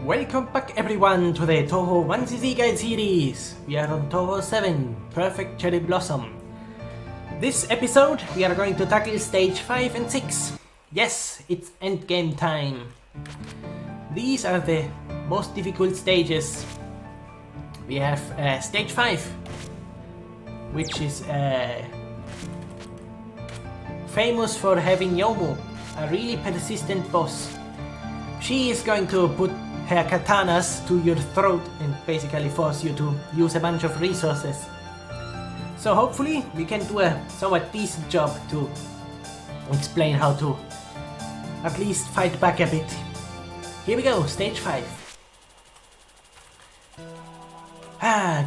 Welcome back everyone to the Touhou 1cc guide series. We are on Touhou 7, Perfect Cherry Blossom. This episode we are going to tackle stage 5 and 6. Yes, it's endgame time. These are the most difficult stages. We have stage 5, which is famous for having Yomu, a really persistent boss. She is going to put her katanas to your throat and basically force you to use a bunch of resources. So hopefully we can do a somewhat decent job to explain how to at least fight back a bit. Here we go, stage 5.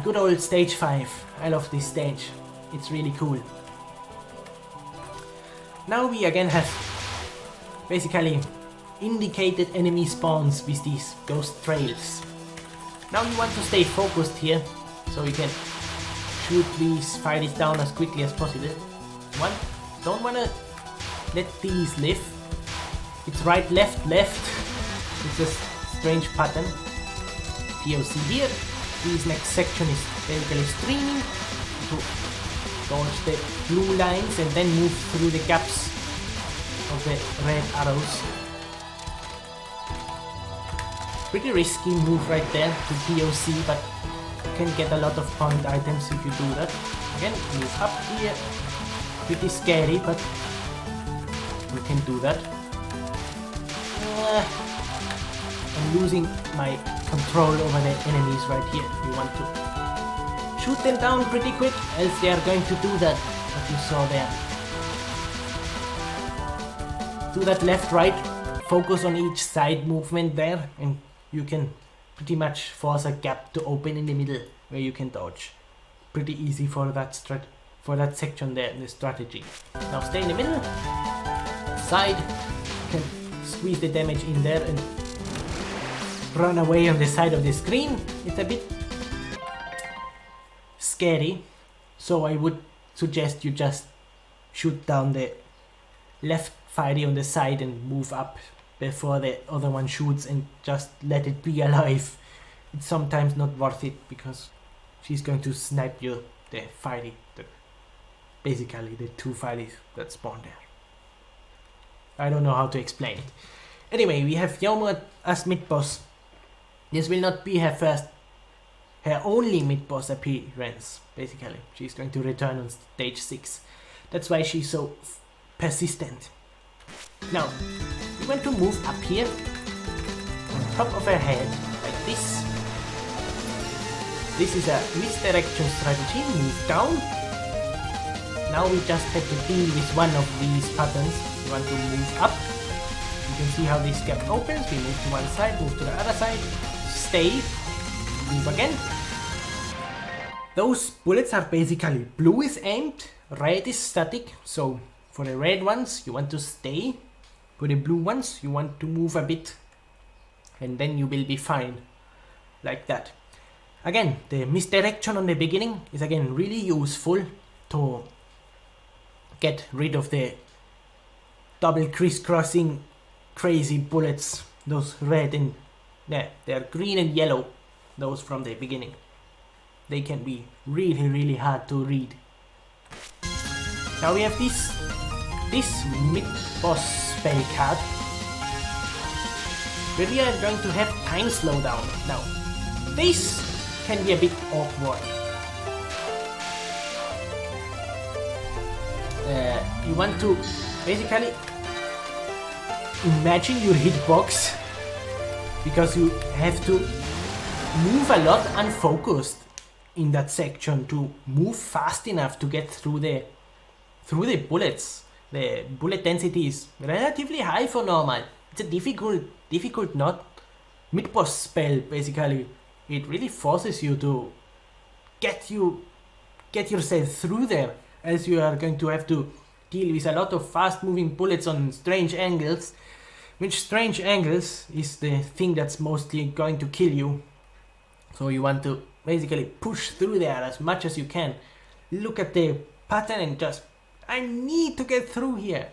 Good old stage 5. I love this stage. It's really cool. Now we again have basically indicated enemy spawns with these ghost trails. Now you want to stay focused here, so you can shoot these, fight it down as quickly as possible. Don't wanna let these live. It's right, left, left. It's a strange pattern. POC here. This next section is basically streaming to dodge the blue lines and then move through the gaps of the red arrows. Pretty risky move right there to POC, but you can get a lot of point items if you do that. Again, move up here. Pretty scary, but you can do that. I'm losing my control over the enemies right here. You want to shoot them down pretty quick, else they are going to do that you saw there. Do that left, right, focus on each side movement there, and you can pretty much force a gap to open in the middle where you can dodge. Pretty easy for that section there in the strategy. Now stay in the middle, side, you can squeeze the damage in there and run away on the side of the screen. It's a bit scary, so I would suggest you just shoot down the left fiery on the side and move up before the other one shoots and just let it be alive. It's sometimes not worth it because she's going to snipe you the fiery, basically the two fieries that spawn there. I don't know how to explain it. Anyway, we have Yomu as mid-boss. This will not be her only mid-boss appearance, basically. She's going to return on stage 6. That's why she's so persistent. Now, we want to move up here, on top of her head, like this. This is a misdirection strategy, move down. Now we just have to deal with one of these patterns. We want to move up. You can see how this gap opens. We move to one side, move to the other side, stay, move again. Those bullets are basically blue is aimed, red is static. So for the red ones, you want to stay. For the blue ones, you want to move a bit, and then you will be fine, like that. Again, the misdirection on the beginning is again really useful to get rid of the double crisscrossing crazy bullets, those red and they're green and yellow, those from the beginning. They can be really, really hard to read. Now we have this mid-boss spell card, where we are going to have time slowdown. Now, this can be a bit awkward. You want to basically imagine your hitbox, because you have to move a lot unfocused in that section to move fast enough to get through the bullets. The bullet density is relatively high for normal. It's a difficult not mid-boss spell, basically. It really forces you to get yourself through there, else you are going to have to deal with a lot of fast moving bullets on strange angles, which strange angles is the thing that's mostly going to kill you. So you want to basically push through there as much as you can. Look at the pattern and just, I need to get through here.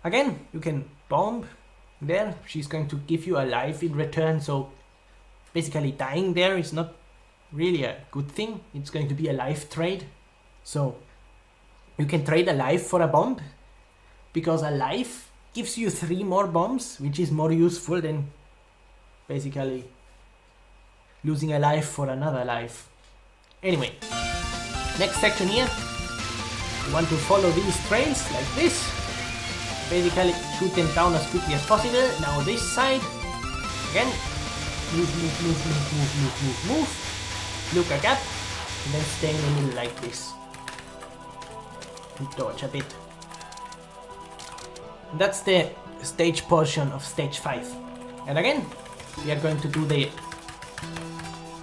Again, you can bomb there. She's going to give you a life in return, so basically dying there is not really a good thing. It's going to be a life trade. So you can trade a life for a bomb, because a life gives you 3 more bombs, which is more useful than basically losing a life for another life. Anyway, next section here, you want to follow these trains like this, basically shoot them down as quickly as possible. Now this side, again, move, look a gap, and then stay in the middle like this, and dodge a bit. And that's the stage portion of stage 5. And again, we are going to do the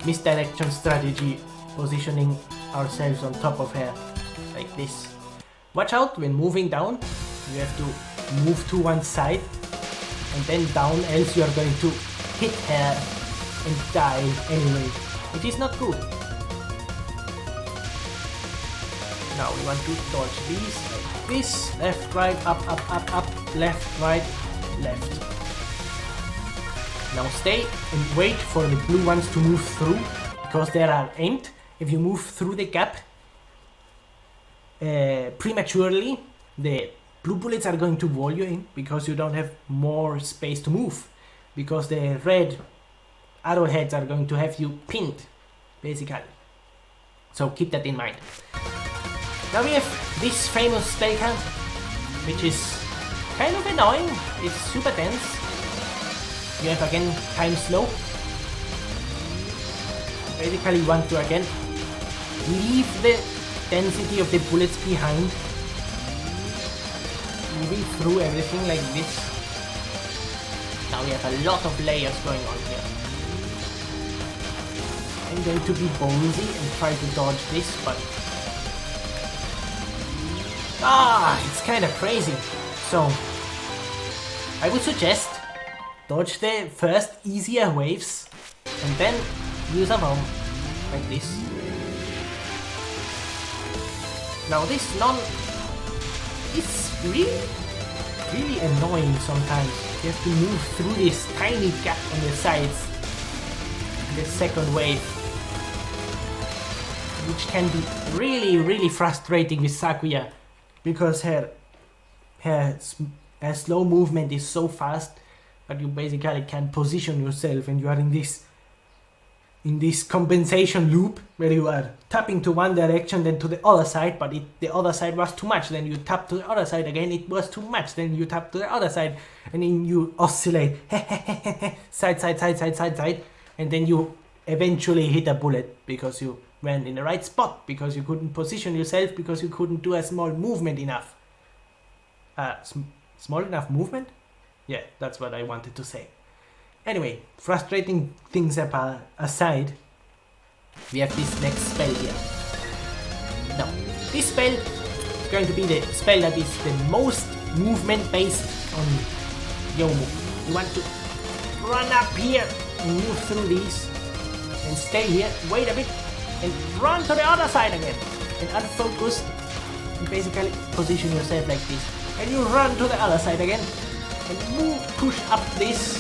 misdirection strategy, positioning ourselves on top of her like this. Watch out when moving down, you have to move to one side and then down, else you are going to hit her and die anyway. It is not good. Now we want to dodge these like this, left, right, up, left, right, left. Now stay and wait for the blue ones to move through, because they are aimed. If you move through the gap prematurely, the blue bullets are going to wall you in, because you don't have more space to move, because the red arrowheads are going to have you pinned, basically. So keep that in mind. Now we have this famous spell count, which is kind of annoying. It's super dense. You have again time slow. Basically you want to again leave the density of the bullets behind, moving through everything like this. Now we have a lot of layers going on here. I'm going to be ballsy and try to dodge this, but it's kind of crazy. So I would suggest dodge the first easier waves and then use a bomb like this. Now this non is really annoying sometimes. You have to move through this tiny gap on the sides, the second wave, which can be really frustrating with Sakuya, because her slow movement is so fast that you basically can position yourself, and you are in this compensation loop where you are tapping to one direction, then to the other side, but the other side was too much, then you tap to the other side again, it was too much, then you tap to the other side, and then you oscillate side, and then you eventually hit a bullet because you went in the right spot, because you couldn't position yourself, because you couldn't do a small movement enough. Small enough movement? Yeah, that's what I wanted to say. Anyway, frustrating things aside, we have this next spell here. Now, this spell is going to be the spell that is the most movement based on Yomu. You want to run up here and move through these, and stay here, wait a bit, and run to the other side again, and unfocus, and basically position yourself like this. And you run to the other side again, and move, push up this,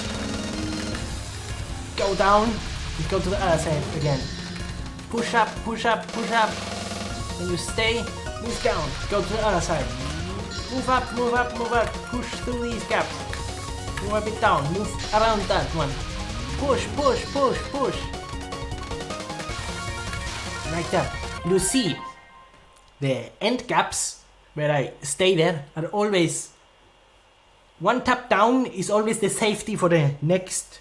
go down, and go to the other side again. Push up, and you stay, move down, go to the other side. Move up, push through these gaps. Move a bit down, move around that one. Push. Like that. You see, the end gaps where I stay there are always, one tap down is always the safety for the next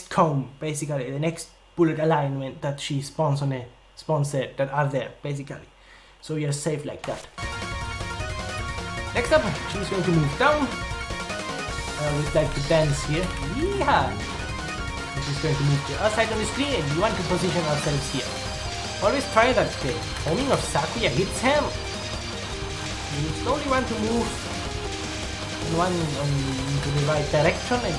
comb, basically the next bullet alignment that she spawns there that are there, basically. So you're safe like that. Next up, she's going to move down. I would like to dance here. Yeehaw! She's going to move to the other side of the screen, and we want to position ourselves here. Always try that the homing of Sakuya hits him. You slowly want to move into the right direction and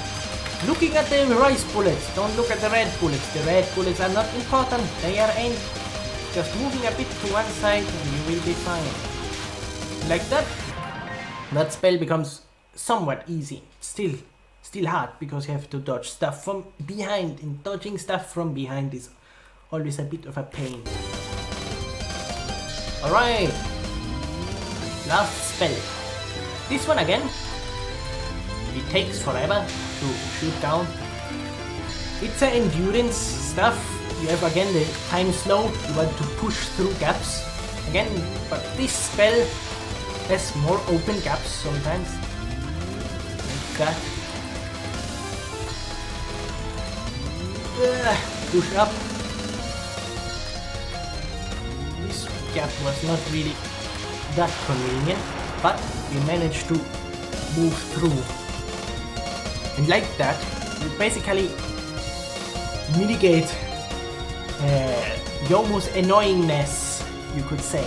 looking at the rice bullets. Don't look at the red bullets. The red bullets are not important. They are aimed. Just moving a bit to one side and you will be fine. Like that. That spell becomes somewhat easy. Still still hard because you have to dodge stuff from behind, and dodging stuff from behind is always a bit of a pain. Alright, last spell. This one again, it takes forever to shoot down. It's an endurance stuff. You have again the time slow, you want to push through gaps again, but this spell has more open gaps sometimes. Like that. Push up. This gap was not really that convenient, but we managed to move through. And like that, you basically mitigate Youmu's annoyingness, you could say.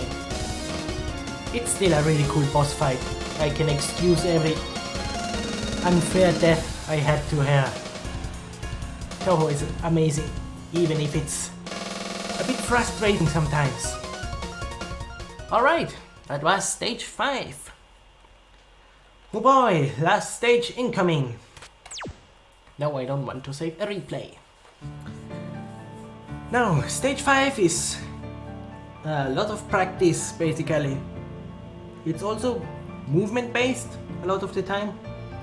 It's still a really cool boss fight. I can excuse every unfair death I had to her. Touhou is amazing, even if it's a bit frustrating sometimes. Alright, that was stage 5. Oh boy, last stage incoming. Now I don't want to save a replay. Now, stage 5 is a lot of practice basically. It's also movement based a lot of the time.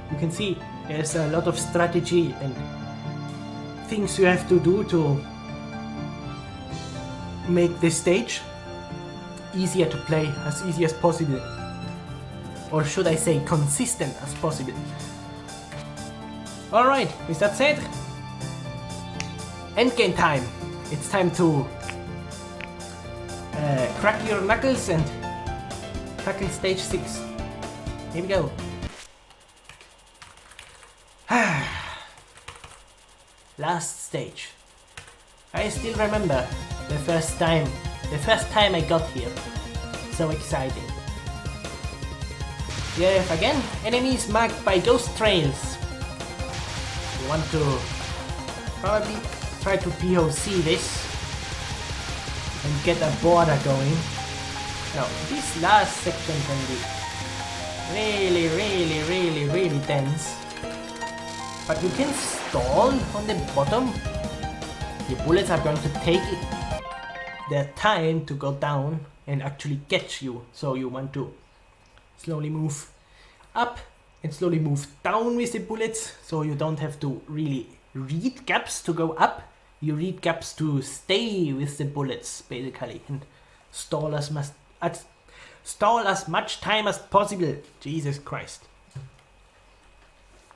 You can see there's a lot of strategy and things you have to do to make this stage easier to play, as easy as possible. Or should I say consistent as possible. Alright, with that said, endgame time. It's time to crack your knuckles and tackle stage 6. Here we go. Last stage. I still remember the first time I got here. So exciting. We have again enemies marked by ghost trails. You want to probably try to POC this and get a border going. Now, this last section can be really tense. But you can stall on the bottom. Your bullets are going to take their time to go down and actually catch you. So you want to slowly move up and slowly move down with the bullets. So you don't have to really read gaps to go up. You read gaps to stay with the bullets, basically, and stall as much time as possible. Jesus Christ.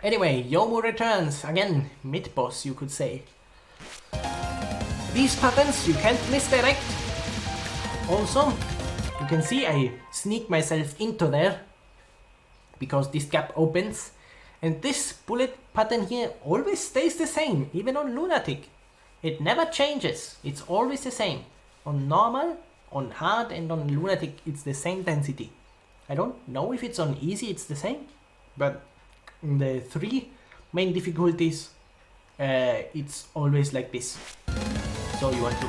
Anyway, Youmu returns, again, mid-boss you could say. These patterns you can't misdirect. Also, you can see I sneak myself into there, because this gap opens. And this bullet pattern here always stays the same, even on Lunatic. It never changes, it's always the same. On normal, on hard and on Lunatic it's the same density. I don't know if it's on easy it's the same, but in the 3 main difficulties it's always like this. So you want to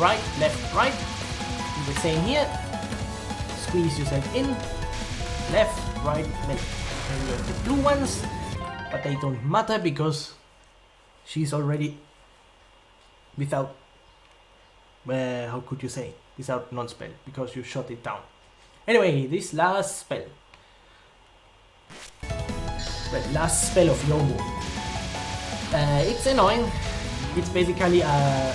right, left, right, do the same here, squeeze yourself in, left, right, middle. And you have the blue ones, but they don't matter because she's already without, how could you say, without non-spell, because you shot it down. Anyway, this last spell, the last spell of Youmu, it's annoying. It's basically a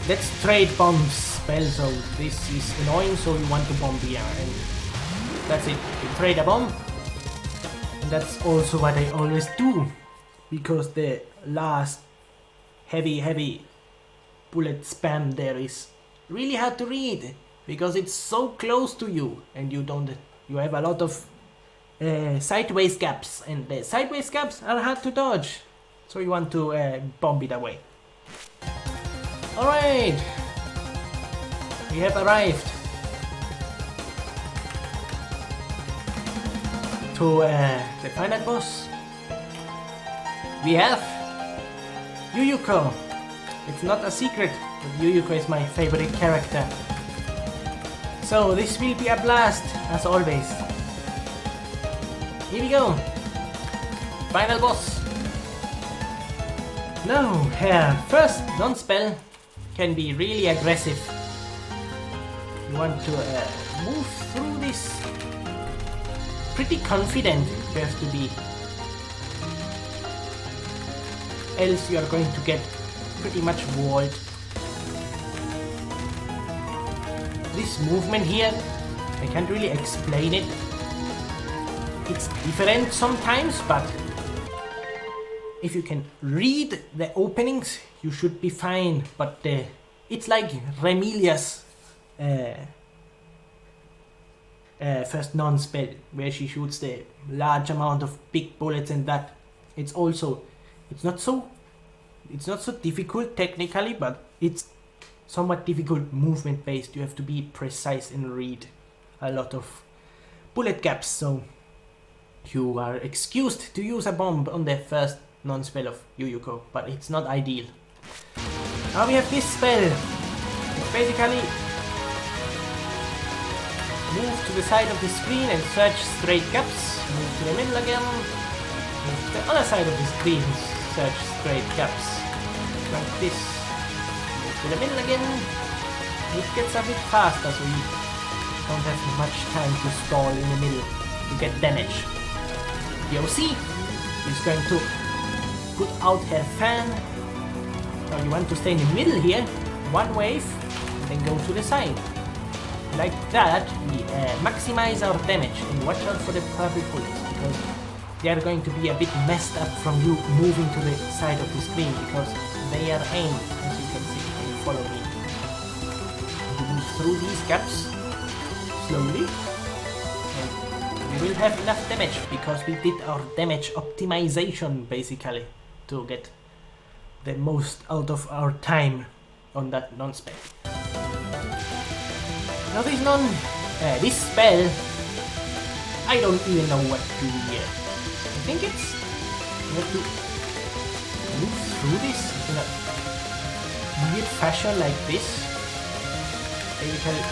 let's trade bombs spell, so this is annoying, so you want to bomb here, and that's it. You trade a bomb, and that's also what I always do, because the last heavy bullet spam there is really hard to read, because it's so close to you, and you have a lot of sideways gaps, and the sideways gaps are hard to dodge, so you want to bomb it away. Alright, we have arrived to the final boss. We have Yuyuko. It's not a secret, but Yuyuko is my favorite character. So this will be a blast, as always. Here we go. final boss. Now, her first non-spell can be really aggressive. You want to move through this pretty confident, you have to be. Else you are going to get pretty much walled. This movement here, I can't really explain it. It's different sometimes, but if you can read the openings, you should be fine. But it's like Remilia's first non-spell, where she shoots the large amount of big bullets, and that it's not so difficult technically, but it's somewhat difficult movement based. You have to be precise and read a lot of bullet gaps, so you are excused to use a bomb on the first non-spell of Yuyuko, but it's not ideal. Now we have this spell. It's basically move to the side of the screen and search straight gaps, move to the middle again, move to the other side of the screen, search straight gaps, like this, move to the middle again. It gets a bit faster, so you don't have much time to stall in the middle to get damage. The OC is going to put out her fan. Now you want to stay in the middle here, one wave, and then go to the side. Like that, we maximize our damage, and watch out for the purple bullets, because they are going to be a bit messed up from you moving to the side of the screen, because they are aimed, as you can see when you follow me. You move through these gaps slowly, and we will have enough damage, because we did our damage optimization basically to get the most out of our time on that non-spell. Now this spell, I don't even know what to do here. I think it's, you have to move through this in a weird fashion like this. Basically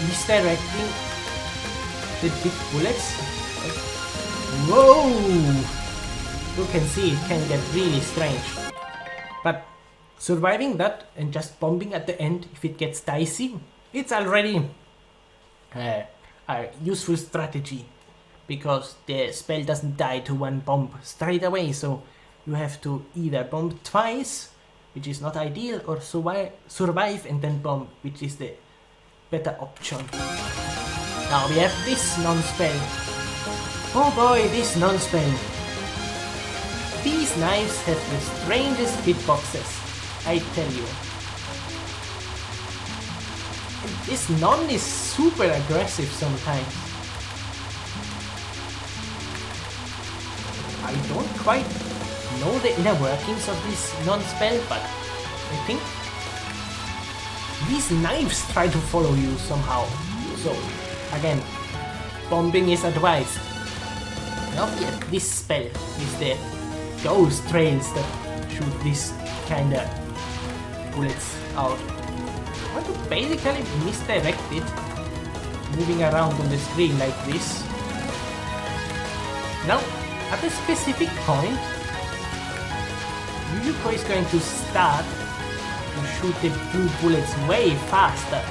misdirecting the big bullets. Whoa! You can see it can get really strange. But surviving that and just bombing at the end, if it gets dicey, it's already a useful strategy, because the spell doesn't die to one bomb straight away, so you have to either bomb twice, which is not ideal, or survive and then bomb, which is the better option. Now we have this non-spell. Oh boy, this non-spell. These knives have the strangest hitboxes, I tell you. And this non is super aggressive sometimes. I don't quite know the inner workings of this non-spell, but I think these knives try to follow you somehow. So, again, bombing is advised. Now this spell is the ghost trails that shoot this kind of bullets out. I want to basically misdirect it, moving around on the screen like this. Now, at a specific point, Yuyuko is going to start to shoot the blue bullets way faster.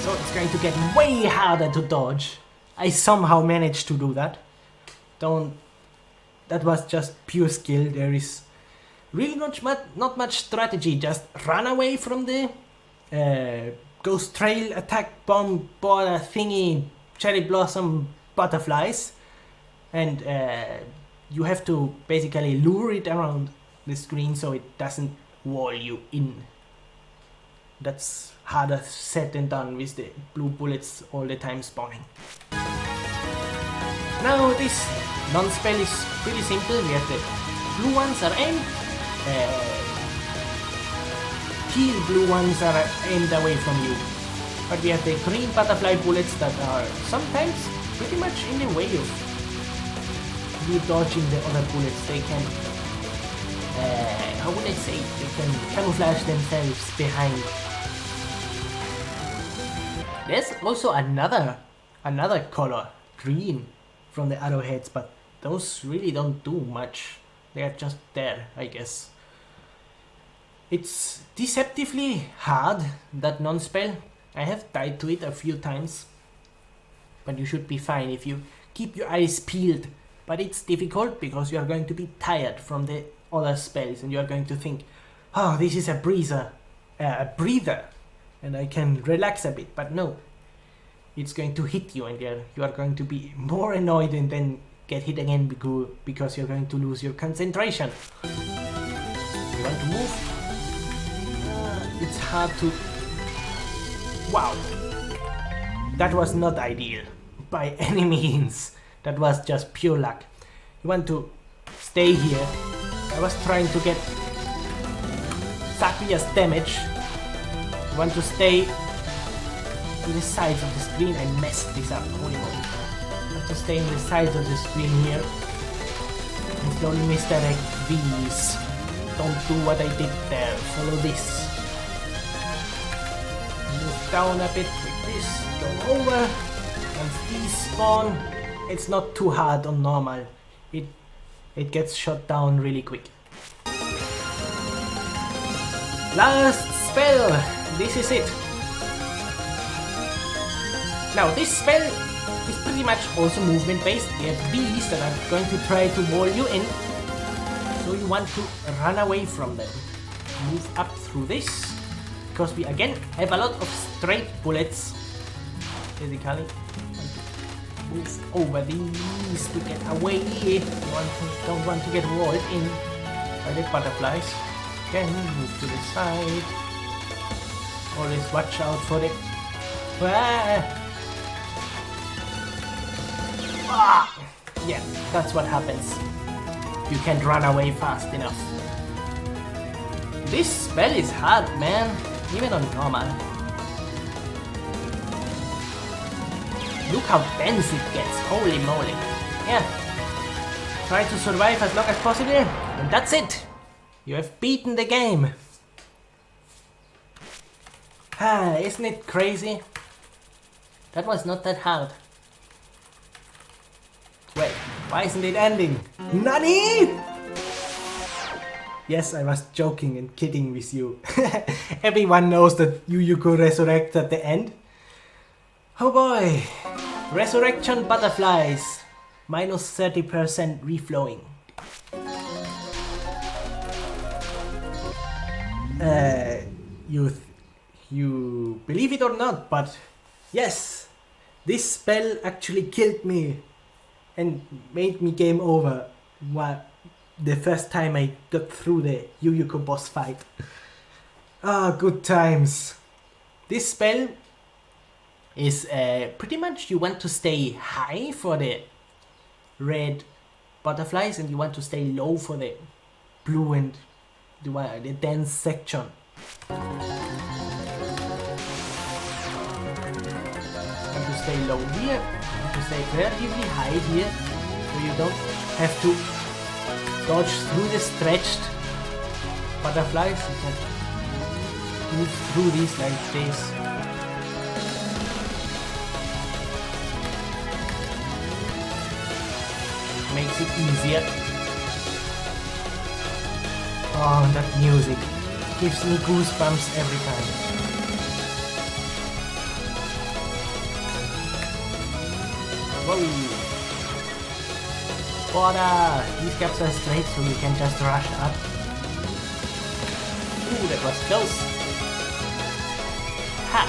So it's going to get way harder to dodge. I somehow managed to do that. That was just pure skill. There is really not much strategy. Just run away from the ghost trail, attack, bomb, border thingy, cherry blossom butterflies, and you have to basically lure it around the screen so it doesn't wall you in. That's harder said than done with the blue bullets all the time spawning. Now this non-spell is pretty simple. We have the blue ones are aimed, teal blue ones are aimed away from you. But we have the green butterfly bullets that are sometimes pretty much in the way of you dodging the other bullets. They can, how would I say, they can camouflage themselves behind. There's also another color, green, from the arrowheads, but those really don't do much. They are just there, I guess. It's deceptively hard, that non-spell. I have died to it a few times, but you should be fine if you keep your eyes peeled. But it's difficult because you are going to be tired from the other spells and you are going to think, oh, this is a breather, and I can relax a bit. But no, it's going to hit you and you are going to be more annoyed and then get hit again because you're going to lose your concentration. You want to move? It's hard to... Wow! That was not ideal by any means. That was just pure luck. You want to stay here. I was trying to get Sakuya's damage. You want to stay to the sides of the screen. I messed this up. Holy moly. You want to stay on the sides of the screen here and slowly misdirect these. Don't do what I did there. Follow this. Move down a bit like this. Go over. Once these spawn, it's not too hard on normal. It gets shot down really quick. Last spell! This is it. Now this spell is pretty much also movement based. We have bees that are going to try to wall you in. So you want to run away from them. Move up through this. Because we again have a lot of straight bullets. Basically. Move over these to get away. You don't want to get walled in by the butterflies. Again, move to the side. Always watch out for the... Yeah, that's what happens. You can't run away fast enough. This spell is hard, man. Even on normal. Look how dense it gets, holy moly. Yeah. Try to survive as long as possible, and that's it. You have beaten the game. Isn't it crazy? That was not that hard. Wait, why isn't it ending? NANI?! Yes, I was joking and kidding with you. Everyone knows that Yuyuko resurrects at the end. Oh boy! Resurrection butterflies! Minus 30% reflowing. You believe it or not, but yes, this spell actually killed me and made me game over the first time I got through the Yuyuko boss fight. Good times. This spell is pretty much you want to stay high for the red butterflies and you want to stay low for the blue and the dense section. You want to stay low here, you want to stay relatively high here so you don't have to dodge through the stretched butterflies. You can move through these like this. Makes it easier. Oh, that music gives me goosebumps every time. Whoa! Border! These caps are straight so you can just rush up. Ooh, that was close. Ha!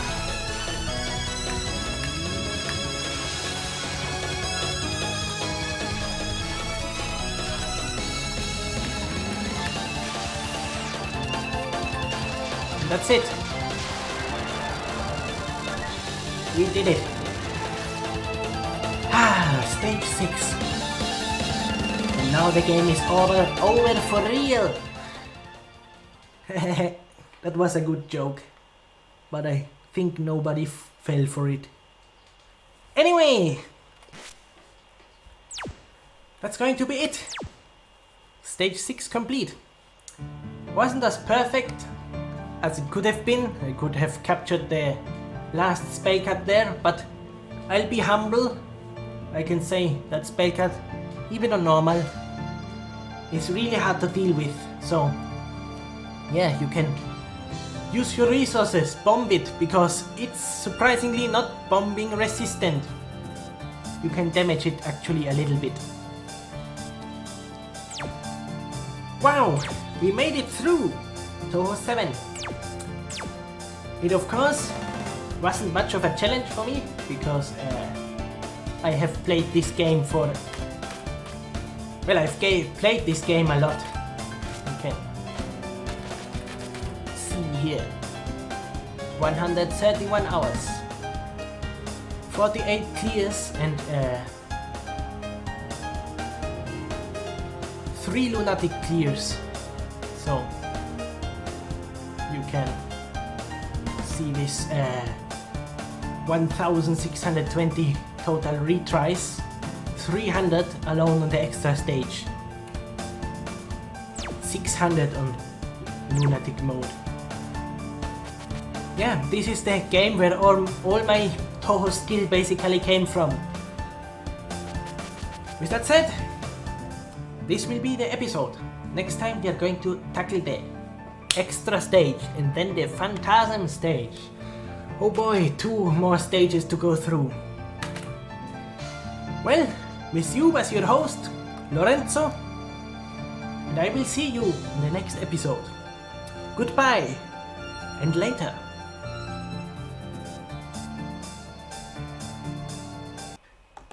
That's it. We did it. Stage 6. And now the game is over for real. That was a good joke. But I think nobody fell for it. Anyway. That's going to be it. Stage 6 complete. Wasn't as perfect as it could have been. I could have captured the last spell cut there, but I'll be humble. I can say that Spellcat, even on normal, is really hard to deal with. So yeah, you can use your resources, bomb it, because it's surprisingly not bombing resistant. You can damage it actually a little bit. Wow, we made it through Touhou 7. It of course wasn't much of a challenge for me, because I have played this game for... Well, I've played this game a lot. You can see here. 131 hours. 48 clears and 3 lunatic clears. So you can see this 1620 total retries, 300 alone on the extra stage, 600 on lunatic mode. Yeah, this is the game where all my Touhou skill basically came from. With that said, this will be the episode. Next time we are going to tackle the extra stage and then the phantasm stage. Oh boy, 2 more stages to go through. Well, with you as your host, Lorenzo, and I will see you in the next episode. Goodbye, and later.